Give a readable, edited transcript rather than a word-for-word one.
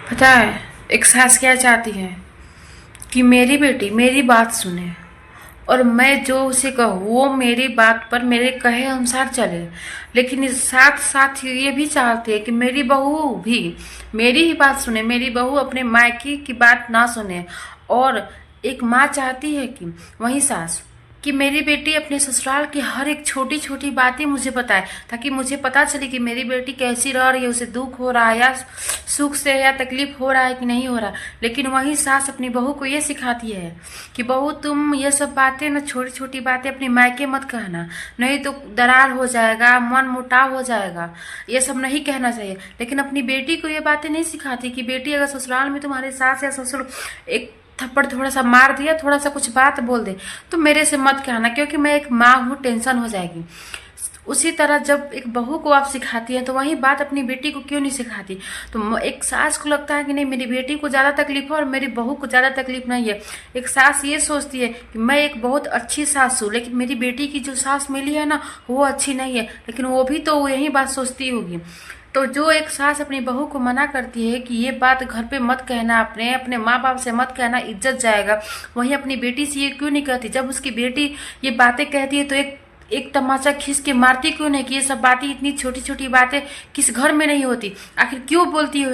पता है एक सास क्या चाहती है कि मेरी बेटी मेरी बात सुने और मैं जो उसे कहूँ वो मेरी बात पर मेरे कहे अनुसार चले। लेकिन इस साथ साथ ये भी चाहती है कि मेरी बहू भी मेरी ही बात सुने, मेरी बहू अपने मायके की बात ना सुने। और एक माँ चाहती है कि वही सास कि मेरी बेटी अपने ससुराल की हर एक छोटी छोटी बातें मुझे बताए, ताकि मुझे पता चले कि मेरी बेटी कैसी रह रही है, उसे दुख हो रहा है या सुख से या तकलीफ हो रहा है कि नहीं हो रहा। लेकिन वही सास अपनी बहू को ये सिखाती है कि बहू तुम ये सब बातें ना, छोटी छोटी बातें अपनी मायके मत कहना, नहीं तो दरार हो जाएगा, मन मुटाव हो जाएगा, ये सब नहीं कहना चाहिए। लेकिन अपनी बेटी को ये बातें नहीं सिखाती कि बेटी अगर ससुराल में तुम्हारे सास या ससुर एक थप्पड़ थोड़ा सा मार दिया, थोड़ा सा कुछ बात बोल दे तो मेरे से मत कहना, क्योंकि मैं एक माँ हूँ, टेंशन हो जाएगी। उसी तरह जब एक बहू को आप सिखाती हैं तो वही बात अपनी बेटी को क्यों नहीं सिखाती। तो एक सास को लगता है कि नहीं मेरी बेटी को ज़्यादा तकलीफ है और मेरी बहू को ज़्यादा तकलीफ नहीं है। एक सास ये सोचती है कि मैं एक बहुत अच्छी सास हूँ, लेकिन मेरी बेटी की जो सास मिली है ना वो अच्छी नहीं है, लेकिन वो भी तो यही बात सोचती होगी। तो जो एक सास अपनी बहू को मना करती है कि ये बात घर पे मत कहना, अपने अपने माँ बाप से मत कहना, इज्जत जाएगा, वहीं अपनी बेटी से ये क्यों नहीं कहती। जब उसकी बेटी ये बातें कहती है तो एक एक तमाचा खींच के मारती क्यों नहीं कि ये सब बातें, इतनी छोटी छोटी बातें किस घर में नहीं होती, आखिर क्यों बोलती हो।